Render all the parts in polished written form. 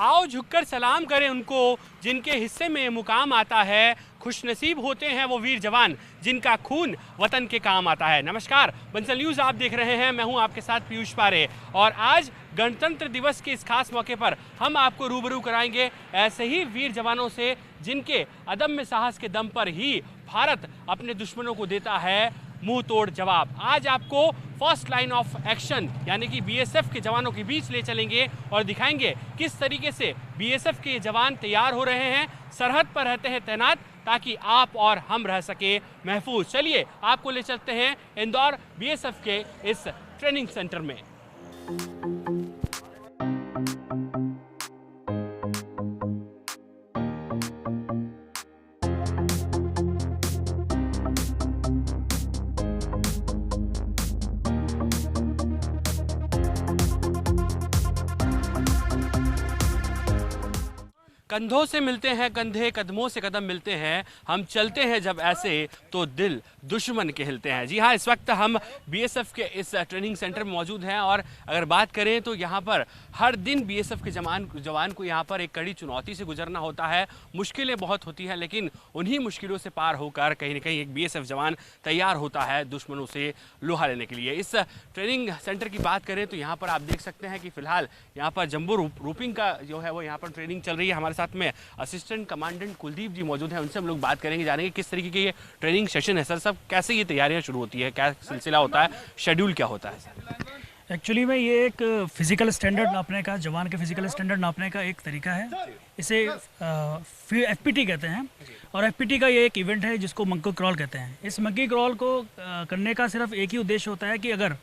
आओ झुककर सलाम करें उनको जिनके हिस्से में मुकाम आता है। खुशनसीब होते हैं वो वीर जवान जिनका खून वतन के काम आता है। नमस्कार, बंसल न्यूज़ आप देख रहे हैं, मैं हूं आपके साथ पीयूष पारे। और आज गणतंत्र दिवस के इस खास मौके पर हम आपको रूबरू कराएंगे ऐसे ही वीर जवानों से जिनके अदम्य साहस के दम पर ही भारत अपने दुश्मनों को देता है मुंह तोड़ जवाब। आज आपको फर्स्ट लाइन ऑफ एक्शन यानी कि बीएसएफ के जवानों के बीच ले चलेंगे और दिखाएंगे किस तरीके से बीएसएफ के जवान तैयार हो रहे हैं, सरहद पर रहते हैं तैनात ताकि आप और हम रह सके महफूज। चलिए आपको ले चलते हैं इंदौर बीएसएफ के इस ट्रेनिंग सेंटर में। कंधों से मिलते हैं कंधे, कदमों से कदम मिलते हैं, हम चलते हैं जब ऐसे तो दिल दुश्मन के हिलते हैं। जी हाँ, इस वक्त हम बीएसएफ के इस ट्रेनिंग सेंटर में मौजूद हैं और अगर बात करें तो यहाँ पर हर दिन बीएसएफ के जवान को यहाँ पर एक कड़ी चुनौती से गुजरना होता है। मुश्किलें बहुत होती हैं, लेकिन उन्हीं मुश्किलों से पार होकर कहीं ना कहीं एक बीएसएफ जवान तैयार होता है दुश्मनों से लोहा लेने के लिए। इस ट्रेनिंग सेंटर की बात करें तो यहाँ पर आप देख सकते हैं कि फिलहाल यहाँ पर जंबो रोपिंग का जो है वो यहाँ पर ट्रेनिंग चल रही है। हमारे साथ में असिस्टेंट कमांडेंट कुलदीप जी मौजूद हैं, उनसे हम लोग बात करेंगे, जानेंगे किस तरीके के ये ट्रेनिंग सेशन है। सर सब कैसे ये तैयारियां शुरू होती है, क्या सिलसिला होता है, शेड्यूल क्या होता है सर? एक्चुअली में ये एक फिजिकल स्टैंडर्ड नापने का, जवान के फिजिकल स्टैंडर्ड नापने का एक तरीका है। इसे एफपीटी कहते हैं और एफपीटी का ये एक इवेंट है जिसको मंकी क्रॉल कहते हैं। इस मंकी क्रॉल को करने का सिर्फ एक ही उद्देश्य होता है कि अगर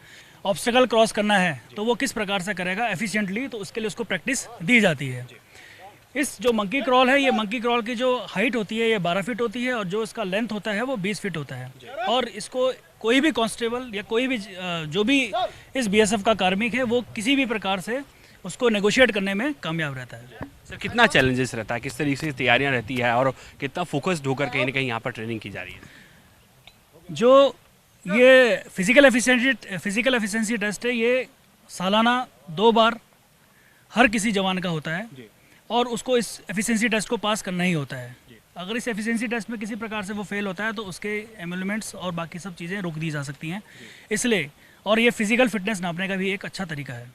ऑब्स्टेकल क्रॉस करना है तो वो किस प्रकार से करेगा एफिशिएंटली, तो उसके लिए उसको प्रैक्टिस दी जाती है। इस जो मंकी क्रॉल है, ये मंकी क्रॉल की जो हाइट होती है ये 12 फीट होती है और जो इसका लेंथ होता है वो 20 फीट होता है। और इसको कोई भी कांस्टेबल या कोई भी जो भी इस बीएसएफ का कार्मिक है वो किसी भी प्रकार से उसको नेगोशिएट करने में कामयाब रहता है। सर कितना चैलेंजेस रहता है, किस तरीके से तैयारियां रहती है और कितना फोकस्ड होकर कहीं ना कहीं यहाँ पर ट्रेनिंग की जा रही है? जो ये फिजिकल एफिशिएंसी टेस्ट है, ये सालाना 2 बार हर किसी जवान का होता है और उसको इस एफिशिएंसी टेस्ट को पास करना ही होता है। अगर इस एफिशिएंसी टेस्ट में किसी प्रकार से वो फेल होता है तो उसके एमुलमेंट्स और बाकी सब चीज़ें रोक दी जा सकती हैं, इसलिए। और ये फिजिकल फिटनेस नापने का भी एक अच्छा तरीका है।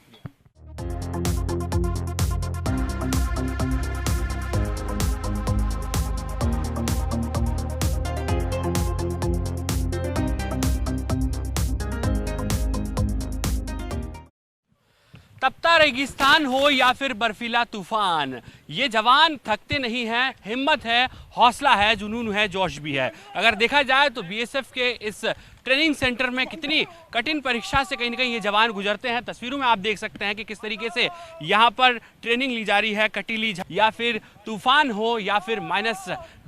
तपता रेगिस्तान हो या फिर बर्फीला तूफान, ये जवान थकते नहीं हैं। हिम्मत है, हौसला है, जुनून है, जोश भी है। अगर देखा जाए तो बीएसएफ के इस ट्रेनिंग सेंटर में कितनी कठिन परीक्षा से कहीं ना कहीं ये जवान गुजरते हैं। तस्वीरों में आप देख सकते हैं कि किस तरीके से यहाँ पर ट्रेनिंग ली जा रही है। कटीली या फिर तूफान हो या फिर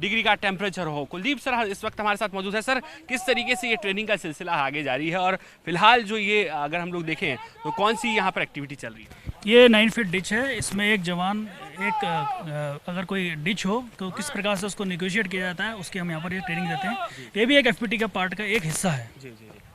-डिग्री का टेम्परेचर हो। कुलदीप सर इस वक्त हमारे साथ मौजूद है। सर किस तरीके से ये ट्रेनिंग का सिलसिला आगे जारी है और फिलहाल जो ये अगर हम लोग देखें तो कौन सी यहाँ पर एक्टिविटी चल रही है? ये 9 फीट डिच है। इसमें एक जवान अगर कोई डिच हो तो किस प्रकार से उसको निगोशिएट किया जाता है उसकी हम यहाँ पर ये ट्रेनिंग देते हैं। ये भी एक एफपीटी का पार्ट का एक हिस्सा है। जी।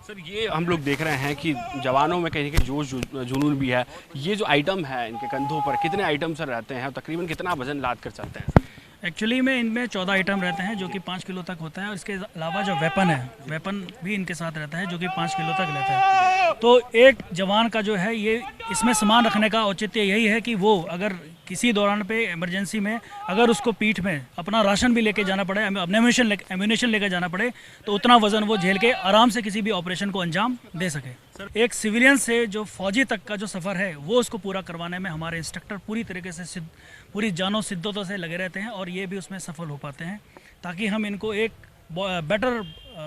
सर ये हम लोग देख रहे हैं कि जवानों में कहीं ना कहीं जोश जुनून भी है। ये जो आइटम है इनके कंधों पर, कितने आइटम सर रहते हैं और तकरीबन कितना वजन लाद कर चलते हैं? एक्चुअली में इनमें 14 आइटम रहते हैं जो कि 5 किलो तक होता है और इसके अलावा जो वेपन भी इनके साथ रहता है जो कि 5 किलो तक रहता है। तो एक जवान का जो है ये इसमें सामान रखने का औचित्य यही है कि वो अगर किसी दौरान पे इमरजेंसी में अगर उसको पीठ में अपना राशन भी लेके जाना पड़े, एम्यूनेशन लेकर जाना पड़े, तो उतना वजन वो झेल के आराम से किसी भी ऑपरेशन को अंजाम दे सके। एक सिविलियन से जो फौजी तक का जो सफ़र है वो उसको पूरा करवाने में हमारे इंस्ट्रक्टर पूरी तरीके से पूरी जानो सिद्धों से लगे रहते हैं और ये भी उसमें सफल हो पाते हैं ताकि हम इनको एक बेटर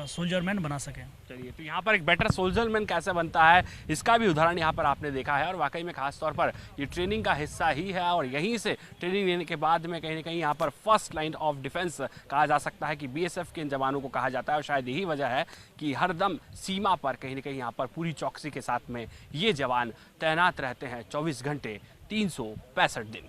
सोल्जरमैन बना सकें। चलिए, तो यहाँ पर एक बेटर सोल्जरमैन कैसे बनता है इसका भी उदाहरण यहाँ पर आपने देखा है और वाकई में खास तौर पर ये ट्रेनिंग का हिस्सा ही है और यहीं से ट्रेनिंग लेने के बाद में कहीं ना कहीं यहाँ पर फर्स्ट लाइन ऑफ डिफेंस कहा जा सकता है कि बीएसएफ के इन जवानों को कहा जाता है और शायद यही वजह है कि हरदम सीमा पर कहीं ना कहीं यहाँ पर पूरी चौकसी के साथ में ये जवान तैनात रहते हैं 24 घंटे 365 दिन।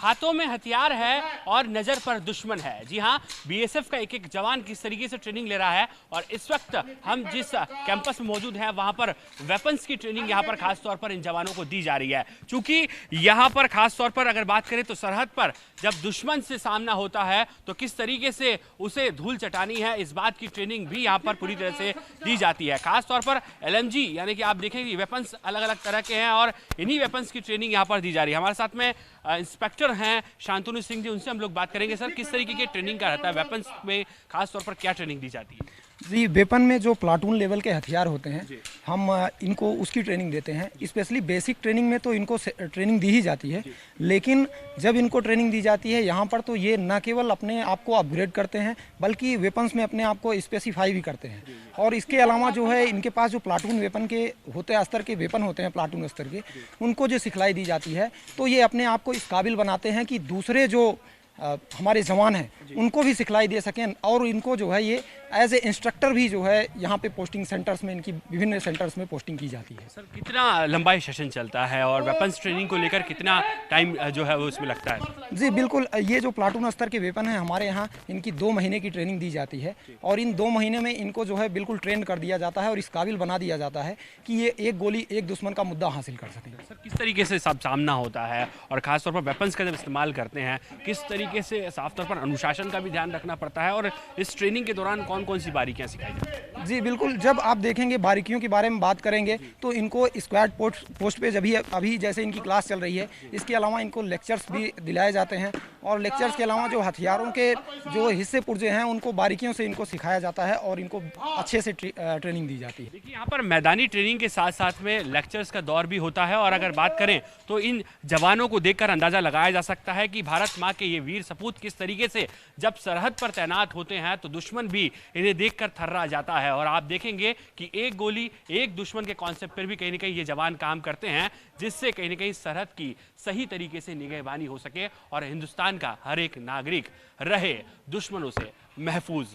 हाथों में हथियार है और नजर पर दुश्मन है। जी हाँ, बीएसएफ का एक एक जवान किस तरीके से ट्रेनिंग ले रहा है और इस वक्त हम जिस कैंपस में मौजूद हैं वहां पर वेपन्स की ट्रेनिंग यहां पर खास तौर पर इन जवानों को दी जा रही है। चूंकि यहां पर खास तौर पर अगर बात करें तो सरहद पर जब दुश्मन से सामना होता है तो किस तरीके से उसे धूल चटानी है, इस बात की ट्रेनिंग भी यहां पर पूरी तरह से दी जाती है। खास तौर पर एलएमजी यानी कि आप देखेंगे वेपन्स अलग अलग तरह के हैं और इन्हीं वेपन्स की ट्रेनिंग यहां पर दी जा रही है। हमारे साथ में इंस्पेक्टर हैं शांतनु सिंह जी, उनसे हम लोग बात करेंगे। सर, किस तरीके की ट्रेनिंग का रहता है, वेपन्स में खास तौर पर क्या ट्रेनिंग दी जाती है? जी, वेपन में जो प्लाटून लेवल के हथियार होते हैं हम इनको उसकी ट्रेनिंग देते हैं। स्पेशली बेसिक ट्रेनिंग में तो इनको ट्रेनिंग दी ही जाती है, लेकिन जब इनको ट्रेनिंग दी जाती है यहाँ पर तो ये न केवल अपने आप को अपग्रेड करते हैं बल्कि वेपन्स में अपने आप को स्पेसिफाई भी करते हैं। और इसके अलावा जो है इनके पास जो प्लाटून वेपन के होते हैं, स्तर के वेपन होते हैं प्लाटून स्तर के, उनको जो सिखलाई दी जाती है तो ये अपने आप को इस काबिल बनाते हैं कि दूसरे जो हमारे जवान हैं उनको भी सिखलाई दे सकें। और इनको जो है ये एज ए इंस्ट्रक्टर भी जो है यहाँ पे पोस्टिंग सेंटर्स में, इनकी विभिन्न सेंटर्स में पोस्टिंग की जाती है। सर, कितना लंबा सेशन चलता है और वेपन्स ट्रेनिंग को लेकर कितना टाइम जो है वो इसमें लगता है? जी बिल्कुल, ये जो प्लाटून स्तर के वेपन हैं हमारे यहाँ इनकी 2 महीने की ट्रेनिंग दी जाती है और इन 2 महीने में इनको जो है बिल्कुल ट्रेन कर दिया जाता है और इस काबिल बना दिया जाता है कि ये एक गोली एक दुश्मन का मुद्दा हासिल कर सकें। सर, किस तरीके से सब सामना होता है और खासतौर पर वेपन्स का जब इस्तेमाल करते हैं किस तरीके से साफ तौर पर अनुशासन का भी ध्यान रखना पड़ता है और इस ट्रेनिंग के दौरान कौन कौन सी बारीकियां सिखाई जाती हैं? जी बिल्कुल, जब आप देखेंगे बारीकियों के बारे में बात करेंगे तो इनको स्क्वाड पोस्ट पे जब अभी जैसे इनकी क्लास चल रही है, इसके अलावा इनको लेक्चर्स भी दिलाए जाते हैं और लेक्चर्स के अलावा जो हथियारों के जो हिस्से पुर्जे हैं उनको बारीकियों से इनको सिखाया जाता है और इनको अच्छे से ट्रेनिंग दी जाती है। देखिए, यहाँ पर मैदानी ट्रेनिंग के साथ साथ में लेक्चर्स का दौर भी होता है और अगर बात करें तो इन जवानों को देखकर अंदाजा लगाया जा सकता है कि भारत माँ के ये वीर सपूत किस तरीके से जब सरहद पर तैनात होते हैं तो दुश्मन भी इन्हें देखकर थर्रा जाता है। और आप देखेंगे कि एक गोली एक दुश्मन के कॉन्सेप्ट पर भी कहीं ना कहीं ये जवान काम करते हैं, जिससे कहीं ना कहीं सरहद की सही तरीके से निगहबानी हो सके और हिंदुस्तान का हर एक नागरिक रहे दुश्मनों से महफूज।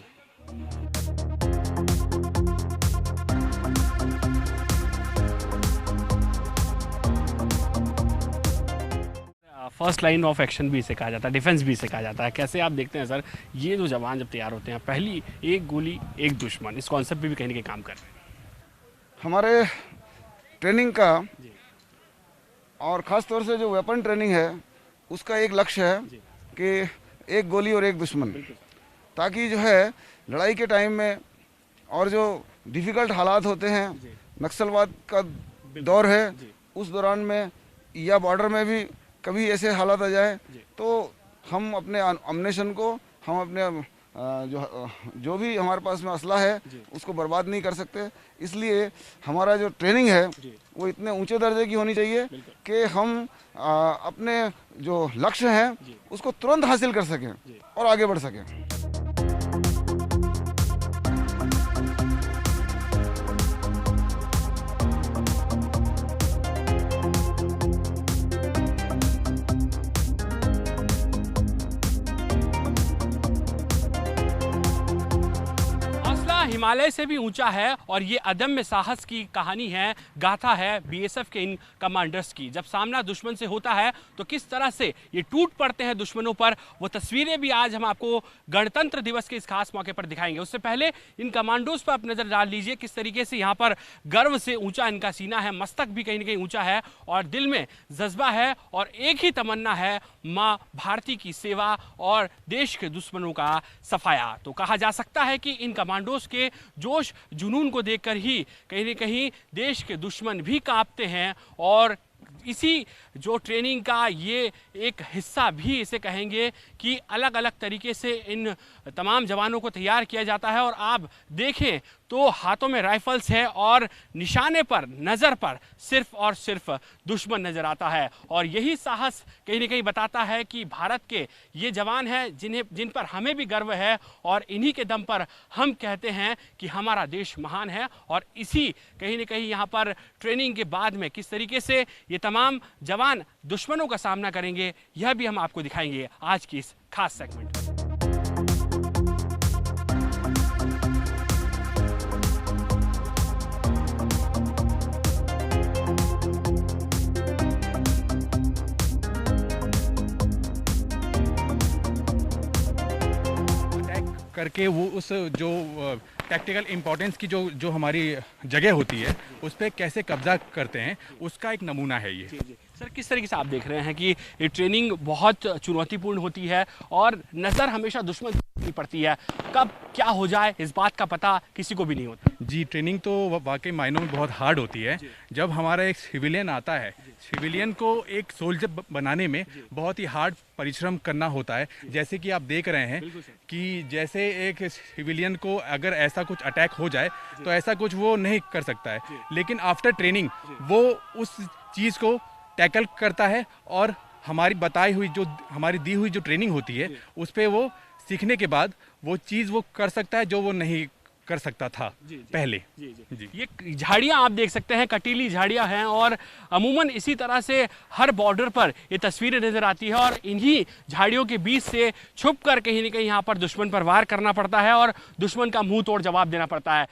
फर्स्ट लाइन ऑफ एक्शन भी इसे कहा जाता है, डिफेंस भी इसे कहा जाता है। कैसे आप देखते हैं सर, ये जो जवान जब तैयार होते हैं, पहली एक गोली एक दुश्मन, इस कॉन्सेप्ट पे भी कहीं ना कहीं काम कर रहे हैं? हमारे ट्रेनिंग का और ख़ास तौर से जो वेपन ट्रेनिंग है उसका एक लक्ष्य है कि एक गोली और एक दुश्मन, ताकि जो है लड़ाई के टाइम में और जो डिफ़िकल्ट हालात होते हैं, नक्सलवाद का दौर है, उस दौरान में या बॉर्डर में भी कभी ऐसे हालात आ जाए तो हम अपने अम्नेशन को, हम अपने जो भी हमारे पास में असला है उसको बर्बाद नहीं कर सकते। इसलिए हमारा जो ट्रेनिंग है वो इतने ऊंचे दर्जे की होनी चाहिए कि हम अपने जो लक्ष्य है उसको तुरंत हासिल कर सकें और आगे बढ़ सकें। हिमालय से भी ऊंचा है और ये अदम्य साहस की कहानी है, गाथा है बीएसएफ के इन कमांडर्स की। जब सामना दुश्मन से होता है तो किस तरह से ये टूट पड़ते हैं दुश्मनों पर, वो तस्वीरें भी आज हम आपको गणतंत्र दिवस के इस खास मौके पर दिखाएंगे। उससे पहले इन कमांडोज पर आप नजर डाल लीजिए किस तरीके से यहाँ पर गर्व से ऊंचा इनका सीना है, मस्तक भी कहीं ना कहीं ऊंचा है और दिल में जज्बा है और एक ही तमन्ना है, माँ भारती की सेवा और देश के दुश्मनों का सफाया। तो कहा जा सकता है कि इन कमांडोज के जोश जुनून को देखकर ही कहीं न कहीं देश के दुश्मन भी कांपते हैं और इसी जो ट्रेनिंग का ये एक हिस्सा भी इसे कहेंगे कि अलग अलग तरीके से इन तमाम जवानों को तैयार किया जाता है। और आप देखें तो हाथों में राइफल्स है और निशाने पर, नज़र पर सिर्फ और सिर्फ दुश्मन नज़र आता है और यही साहस कहीं ना कहीं बताता है कि भारत के ये जवान हैं जिन पर हमें भी गर्व है और इन्हीं के दम पर हम कहते हैं कि हमारा देश महान है। और इसी कहीं ना कहीं यहाँ पर ट्रेनिंग के बाद में किस तरीके से ये तमाम जवान दुश्मनों का सामना करेंगे, यह भी हम आपको दिखाएंगे आज की इस खास सेगमेंट में। करके वो उस जो टैक्टिकल इम्पोर्टेंस की जो हमारी जगह होती है उस पर कैसे कब्जा करते हैं, उसका एक नमूना है ये। सर, किस तरीके से आप देख रहे हैं कि ये ट्रेनिंग बहुत चुनौतीपूर्ण होती है और नज़र हमेशा दुश्मन की पड़ती है, कब क्या हो जाए इस बात का पता किसी को भी नहीं होता। जी, ट्रेनिंग तो वाकई मायनों में बहुत हार्ड होती है। जब हमारा एक सिविलियन आता है, सिविलियन को एक सोल्जर बनाने में बहुत ही हार्ड परिश्रम करना होता है। जैसे कि आप देख रहे हैं कि जैसे एक सिविलियन को अगर ऐसा कुछ अटैक हो जाए तो ऐसा कुछ वो नहीं कर सकता है, लेकिन आफ्टर ट्रेनिंग वो उस चीज़ को टैकल करता है और हमारी बताई हुई जो हमारी दी हुई जो ट्रेनिंग होती है उस पे वो सीखने के बाद वो चीज़ वो कर सकता है जो वो नहीं कर सकता था पहले। जी। ये झाड़ियाँ आप देख सकते हैं, कटीली झाड़ियाँ हैं और अमूमन इसी तरह से हर बॉर्डर पर ये तस्वीरें नज़र आती है और इन्हीं झाड़ियों के बीच से छुप कर कहीं न कहीं यहाँ पर दुश्मन पर वार करना पड़ता है और दुश्मन का मुंह तोड़ जवाब देना पड़ता है।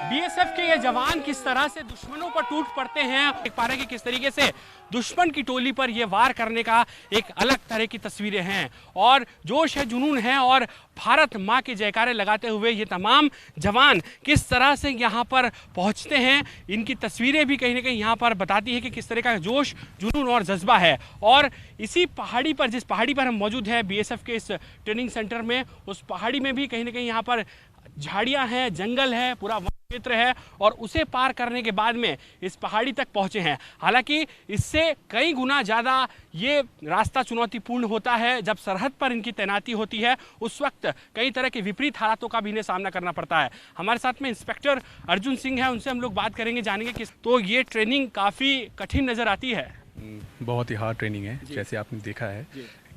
बीएसएफ के ये जवान किस तरह से दुश्मनों पर टूट पड़ते हैं, देख पा रहे हैं कि किस तरीके से दुश्मन की टोली पर ये वार करने का एक अलग तरह की तस्वीरें हैं और जोश है, जुनून है और भारत माँ के जयकारे लगाते हुए ये तमाम जवान किस तरह से यहाँ पर पहुँचते हैं। इनकी तस्वीरें भी कहीं ना कहीं यहाँ पर बताती है कि किस तरह का जोश, जुनून और जज्बा है। और इसी पहाड़ी पर, जिस पहाड़ी पर हम मौजूद हैं बीएसएफ के इस ट्रेनिंग सेंटर में, उस पहाड़ी में भी कहीं ना कहीं यहाँ पर झाड़ियाँ हैं, जंगल है, पूरा वन क्षेत्र है और उसे पार करने के बाद में इस पहाड़ी तक पहुँचे हैं। हालांकि इससे कई गुना ज़्यादा ये रास्ता चुनौतीपूर्ण होता है। जब सरहद पर इनकी तैनाती होती है उस वक्त कई तरह के विपरीत हालातों का भी इन्हें सामना करना पड़ता है। हमारे साथ में इंस्पेक्टर अर्जुन सिंह है, उनसे हम लोग बात करेंगे, जानेंगे कि तो ये ट्रेनिंग काफ़ी कठिन नज़र आती है। बहुत ही हार्ड ट्रेनिंग है। जैसे आपने देखा है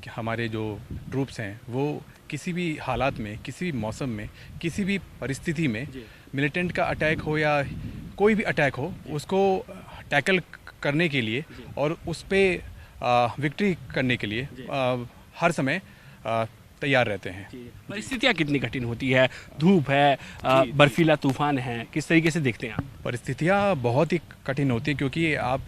कि हमारे जो ट्रूप्स हैं वो किसी भी हालात में, किसी भी मौसम में, किसी भी परिस्थिति में मिलिटेंट का अटैक हो या कोई भी अटैक हो उसको टैकल करने के लिए और उस पे विक्ट्री करने के लिए हर समय तैयार रहते हैं। परिस्थितियाँ कितनी कठिन होती है, धूप है, बर्फीला तूफान है, किस तरीके से देखते हैं आप? परिस्थितियाँ बहुत ही कठिन होती है क्योंकि आप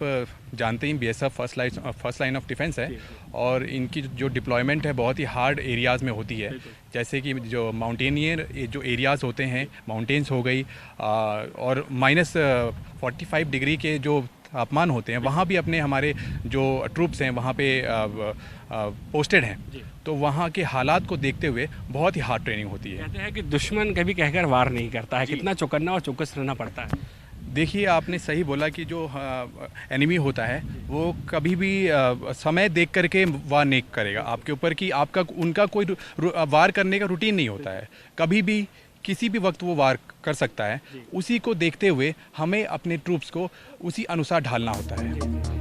जानते ही BSF first line of defence है और इनकी जो डिप्लॉयमेंट है बहुत ही हार्ड एरियाज़ में होती है। जैसे कि जो माउंटेनियर जो एरियाज़ होते हैं, माउंटेन्स हो गई और -45 डिग्री के जो तापमान होते हैं, वहाँ भी अपने हमारे जो ट्रूप्स हैं वहाँ पे पोस्टेड हैं, तो वहाँ के हालात को देखते हुए बहुत ही हार्ड ट्रेनिंग होती है। कहते हैं कि दुश्मन कभी कहकर वार नहीं करता है, कितना चौकन्ना और चौकस रहना पड़ता है। देखिए, आपने सही बोला कि जो एनिमी होता है वो कभी भी समय देख करके वार नहीं करेगा आपके ऊपर, कि आपका उनका कोई वार करने का रूटीन नहीं होता है। कभी भी किसी भी वक्त वो वार कर सकता है। उसी को देखते हुए हमें अपने ट्रूप्स को उसी अनुसार ढालना होता है।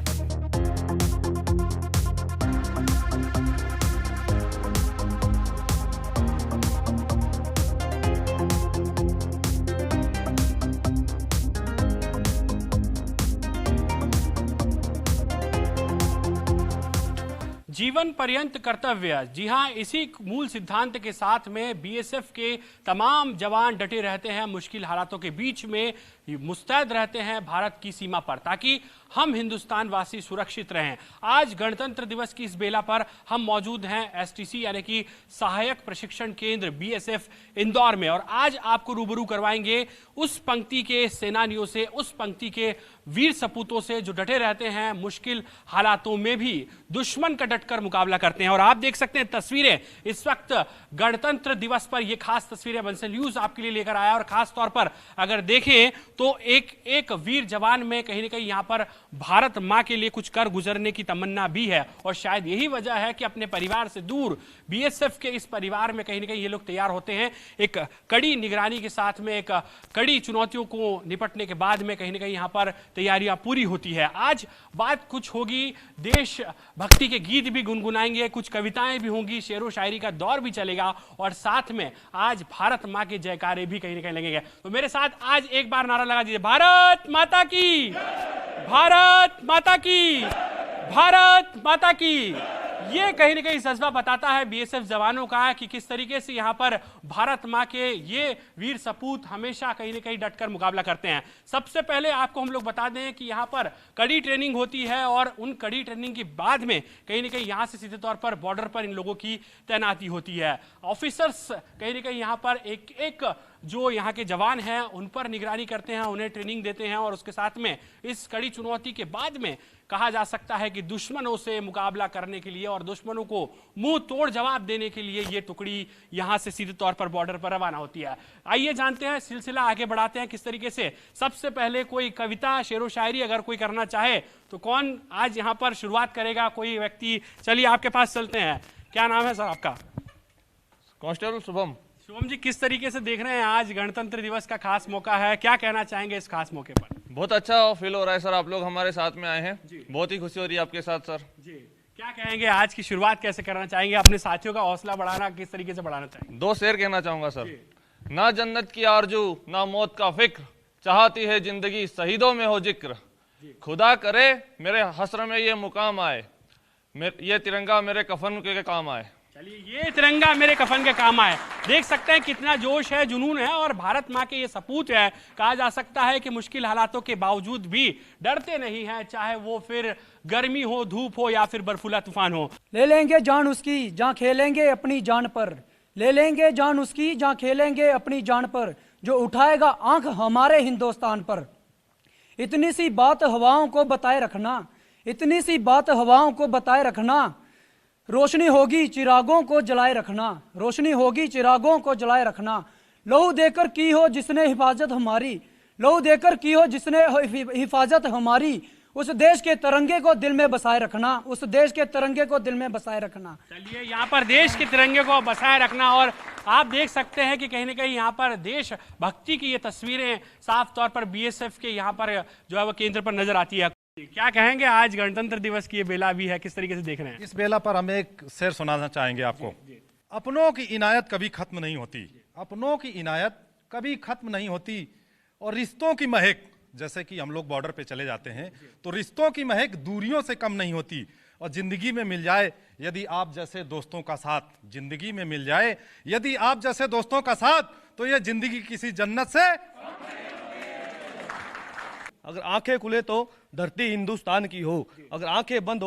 जीवन पर्यंत कर्तव्य, जी हाँ, इसी मूल सिद्धांत के साथ में बीएसएफ के तमाम जवान डटे रहते हैं, मुश्किल हालातों के बीच में मुस्तैद रहते हैं भारत की सीमा पर, ताकि हम हिंदुस्तान वासी सुरक्षित रहें। आज गणतंत्र दिवस की इस बेला पर हम मौजूद हैं एसटीसी यानी कि सहायक प्रशिक्षण केंद्र बीएसएफ इंदौर में और आज आपको रूबरू करवाएंगे उस पंक्ति के सेनानियों से, उस पंक्ति के वीर सपूतों से जो डटे रहते हैं, मुश्किल हालातों में भी दुश्मन का डटकर मुकाबला करते हैं। और आप देख सकते हैं तस्वीरें, इस वक्त गणतंत्र दिवस पर ये खास तस्वीरें बंसल न्यूज आपके लिए लेकर आया और खास तौर पर अगर देखें तो एक वीर जवान में कहीं ना कहीं यहाँ पर भारत माँ के लिए कुछ कर गुजरने की तमन्ना भी है और शायद यही वजह है कि अपने परिवार से दूर बीएसएफ के इस परिवार में कहीं ना कहीं ये लोग तैयार होते हैं, एक कड़ी निगरानी के साथ में, एक कड़ी चुनौतियों को निपटने के बाद में कहीं ना कहीं यहाँ पर तैयारियां पूरी होती है। आज बात कुछ होगी, देश भक्ति के गीत भी गुनगुनाएंगे, कुछ कविताएं भी होंगी, शेरो शायरी का दौर भी चलेगा और साथ में आज भारत माँ के जयकारे भी कहीं ना कहीं लगेंगे। तो मेरे साथ आज एक बार नारा लगा दीजिए, भारत माता की, भारत माता की, भारत माता की। ये कहीं ना कहीं जज्बा बताता है बीएसएफ जवानों का कि किस तरीके से यहाँ पर भारत माँ के ये वीर सपूत हमेशा कहीं ना कहीं डटकर मुकाबला करते हैं। सबसे पहले आपको हम लोग बता दें कि यहाँ पर कड़ी ट्रेनिंग होती है और उन कड़ी ट्रेनिंग के बाद में कहीं ना कहीं यहाँ से सीधे तौर पर बॉर्डर पर इन लोगों की तैनाती होती है। ऑफिसर्स कहीं ना कहीं यहाँ पर एक एक जो यहाँ के जवान हैं उन पर निगरानी करते हैं, उन्हें ट्रेनिंग देते हैं और उसके साथ में इस कड़ी चुनौती के बाद में कहा जा सकता है कि दुश्मनों से मुकाबला करने के लिए और दुश्मनों को मुंह तोड़ जवाब देने के लिए ये टुकड़ी यहां से सीधे तौर पर बॉर्डर पर रवाना होती है। आइए जानते हैं, सिलसिला आगे बढ़ाते हैं किस तरीके से। सबसे पहले कोई कविता शेरो शायरी अगर कोई करना चाहे तो कौन आज यहां पर शुरुआत करेगा? कोई व्यक्ति, चलिए आपके पास चलते हैं। क्या नाम है सर आपका? कांस्टेबल शुभम। शुभम जी, किस तरीके से देख रहे हैं आज गणतंत्र दिवस का खास मौका है, क्या कहना चाहेंगे इस खास मौके पर? बहुत अच्छा फील हो रहा है सर, आप लोग हमारे साथ में आए हैं, बहुत ही खुशी हो रही है आपके साथ सर। जी, क्या कहेंगे आज की शुरुआत कैसे करना चाहेंगे? अपने साथियों का हौसला बढ़ाना किस तरीके से बढ़ाना चाहेंगे? 2 शेर कहना चाहूंगा सर। ना जन्नत की आरजू ना मौत का फिक्र, चाहती है जिंदगी शहीदों में हो जिक्र, खुदा करे मेरे हस्र में ये मुकाम आए, ये तिरंगा मेरे कफन के काम आए। चलिए, ये तिरंगा मेरे कफन के काम आए। देख सकते हैं कितना जोश है, जुनून है और भारत माँ के ये सपूत है। कहा जा सकता है कि मुश्किल हालातों के बावजूद भी डरते नहीं हैं, चाहे वो फिर गर्मी हो, धूप हो या फिर बर्फीला तूफान हो। ले लेंगे जान उसकी जहाँ खेलेंगे अपनी जान पर, ले लेंगे जान उसकी जहाँ खेलेंगे अपनी जान पर, जो उठाएगा आंख हमारे हिंदुस्तान पर। इतनी सी बात हवाओं को बताए रखना, इतनी सी बात हवाओं को बताए रखना, रोशनी होगी चिरागों को जलाए रखना, रोशनी होगी चिरागों को जलाए रखना। लहू देकर की हो जिसने हिफाजत हमारी, लहू देकर की हो जिसने हिफाजत हमारी, उस देश के तिरंगे को दिल में बसाए रखना, उस देश के तिरंगे को दिल में बसाए रखना। चलिए, यहाँ पर देश के तिरंगे को बसाए रखना। और आप देख सकते हैं कि कहीं ना कहीं यहाँ पर देश भक्ति की ये तस्वीरें साफ तौर पर बीएसएफ के यहाँ पर जो है वो केंद्र पर नजर आती है। क्या कहेंगे, आज गणतंत्र दिवस की ये बेला भी है, किस तरीके से देख रहे हैं? इस बेला पर हम एक शेर सुनाना चाहेंगे आपको। अपनों की इनायत कभी खत्म नहीं होती, अपनों की इनायत कभी खत्म नहीं होती, और रिश्तों की महक, जैसे कि हम लोग बॉर्डर पे चले जाते हैं तो रिश्तों की महक दूरियों से कम नहीं होती। और जिंदगी में मिल जाए यदि आप जैसे दोस्तों का साथ, जिंदगी में मिल जाए यदि आप जैसे दोस्तों का साथ, तो ये जिंदगी किसी जन्नत से। अगर आंखें खुले तो धरती हिंदुस्तान की हो, अगर आंखें बंद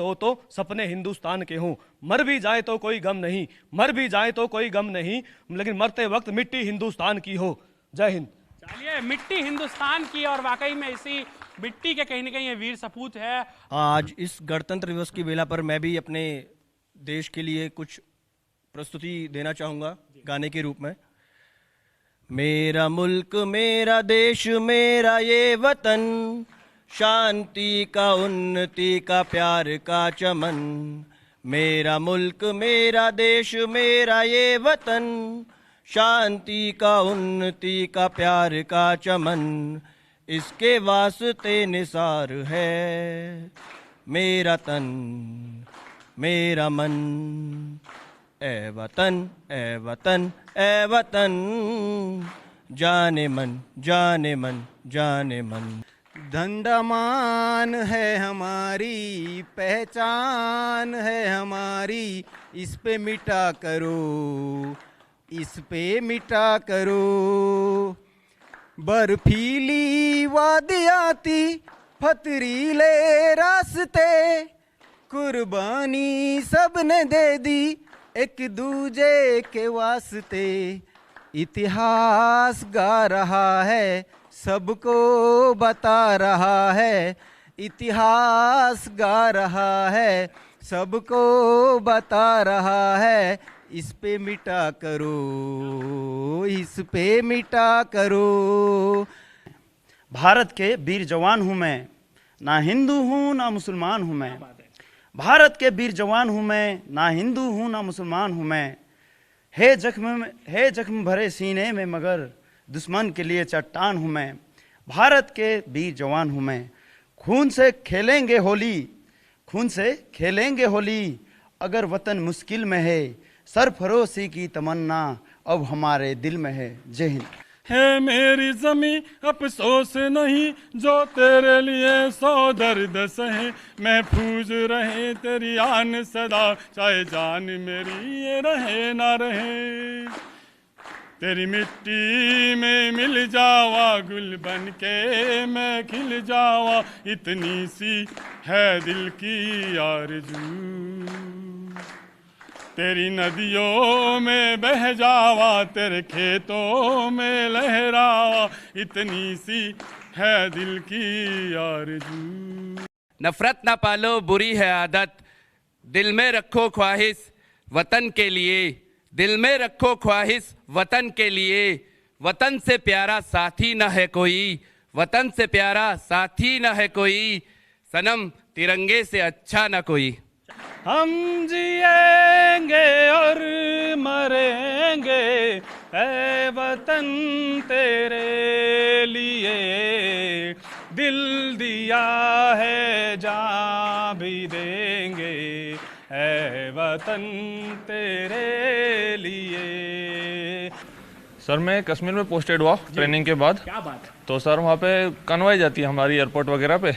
हो तो सपने हिंदुस्तान के हों। मर भी जाए तो कोई गम नहीं, मर भी जाए तो कोई गम नहीं, लेकिन मरते वक्त मिट्टी हिंदुस्तान की हो। जय हिंद। चलिए, मिट्टी हिंदुस्तान की, और वाकई में इसी मिट्टी के कहीं ना कहीं ये वीर सपूत है। आज इस गणतंत्र दिवस की बेला पर मैं भी अपने देश के लिए कुछ प्रस्तुति देना चाहूँगा गाने के रूप में। मेरा मुल्क मेरा देश मेरा ये वतन, शांति का उन्नति का प्यार का चमन। मेरा मुल्क मेरा देश मेरा ये वतन, शांति का उन्नति का प्यार का चमन। इसके वास्ते निसार है मेरा तन मेरा मन। ए वतन ए वतन ए वतन, जाने मन जाने मन जाने मन। धंडमान है हमारी, पहचान है हमारी, इस पे मिटा करो, इस पे मिटा करो। बर्फीली वादियाँ थी, पथरीले रास्ते, कुर्बानी सबने दे दी एक दूजे के वास्ते। इतिहास गा रहा है, सबको बता रहा है, इतिहास गा रहा है, सबको बता रहा है। इस पे मिटा करो, इस पे मिटा करो। भारत के वीर जवान हूँ मैं, ना हिंदू हूँ ना मुसलमान हूँ मैं। भारत के वीर जवान हूँ मैं, ना हिंदू हूँ ना मुसलमान हूँ मैं। है जख्म भरे सीने में मगर दुश्मन के लिए चट्टान हूँ मैं। भारत के वीर जवान हूँ मैं, खून से खेलेंगे होली, खून से खेलेंगे होली। अगर वतन मुश्किल में है, सरफरोशी की तमन्ना अब हमारे दिल में है। जय हिंद। है मेरी ज़मीं अफसोस नहीं जो तेरे लिए सौ दर्द सहे, महफूज रहे तेरी आन सदा चाहे जान मेरी ये रहे ना रहे। तेरी मिट्टी में मिल जावा गुल बन के मैं खिल जावा, इतनी सी है दिल की आरज़ू। तेरी नदियों में बह जावा तेरे खेतों में लहरावा, इतनी सी है दिल की आरज़ू। नफरत ना पालो बुरी है आदत, दिल में रखो ख्वाहिश वतन के लिए, दिल में रखो ख्वाहिश वतन के लिए। वतन से प्यारा साथी न है कोई, वतन से प्यारा साथी न है कोई, सनम तिरंगे से अच्छा न कोई। हम जिएंगे और मरेंगे ऐ वतन तेरे लिए, दिल दिया है जान भी देंगे ऐ वतन तेरे लिए। सर मैं कश्मीर में पोस्टेड हुआ ट्रेनिंग के बाद। क्या बात है। तो सर वहाँ पे कन्वाई जाती है हमारी एयरपोर्ट वगैरह पे।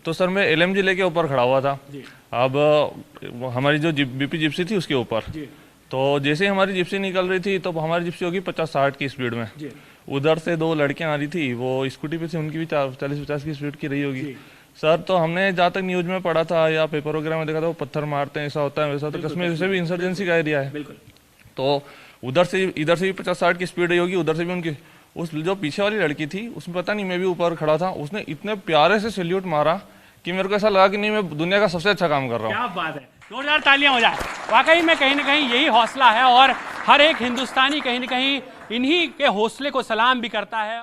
तो सर मैं LMG लेके ऊपर खड़ा हुआ था। अब हमारी जो बीपी जिप्सी थी उसके ऊपर, तो जैसे ही हमारी जिप्सी निकल रही थी तो हमारी जिप्सी होगी 50-60 की स्पीड में। उधर से 2 लड़कियां आ रही थी, वो स्कूटी पे थी, उनकी भी 40-50 की स्पीड की रही होगी। सर तो हमने जहाँ तक न्यूज में पढ़ा था या पेपर वगैरह में देखा था वो पत्थर मारते हैं, ऐसा होता है वैसा। तो कश्मीर से भी इंसर्जेंसी का एरिया है, तो इधर से भी 50-60 की स्पीड रही होगी, उधर से भी उनकी। उस जो पीछे वाली लड़की थी उसमें पता नहीं, मैं भी ऊपर खड़ा था, उसने इतने प्यारे से सैल्यूट मारा कि मेरे को ऐसा लगा कि नहीं मैं दुनिया का सबसे अच्छा काम कर रहा हूँ। क्या बात है, जोरदार तालियां हो जाए। वाकई में कहीं ना कहीं यही हौसला है और हर एक हिंदुस्तानी कहीं ना कहीं इन्हीं के हौसले को सलाम भी करता है।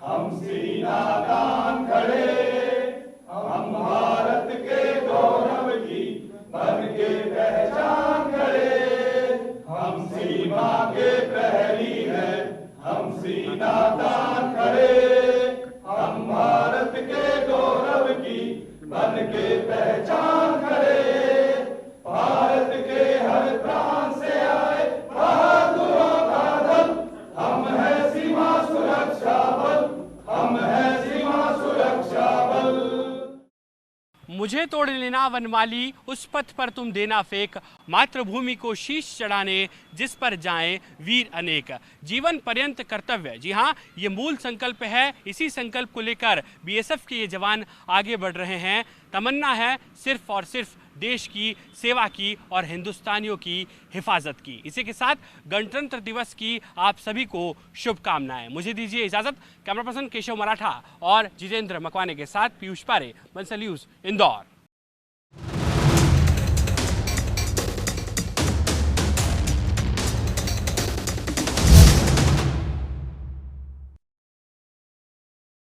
हम सीना तान खड़े, हम भारत के गौरव की बन के पहचान खड़े, हम सीमा के प्रहरी हैं, हम सीना तान खड़े, हम भारत के गौरव की बन के पहचान खड़े, भारत के हर प्रांत से आए बहादुरों का दल, हम है सीमा सुरक्षा बल, हम है सीमा सुरक्षा बल। मुझे तोड़ लेना वनमाली, उस पथ पर तुम देना फेंक, मातृभूमि को शीश चढ़ाने जिस पर जाएं वीर अनेक, जीवन पर्यंत कर्तव्य। जी हाँ, ये मूल संकल्प है। इसी संकल्प को लेकर BSF के ये जवान आगे बढ़ रहे हैं। तमन्ना है सिर्फ और सिर्फ देश की सेवा की और हिंदुस्तानियों की हिफाजत की। इसी के साथ गणतंत्र दिवस की आप सभी को शुभकामनाएं। मुझे दीजिए इजाजत। कैमरा पर्सन केशव मराठा और जितेंद्र मकवाने के साथ पीयूष पारे, बंसल न्यूज़, इंदौर।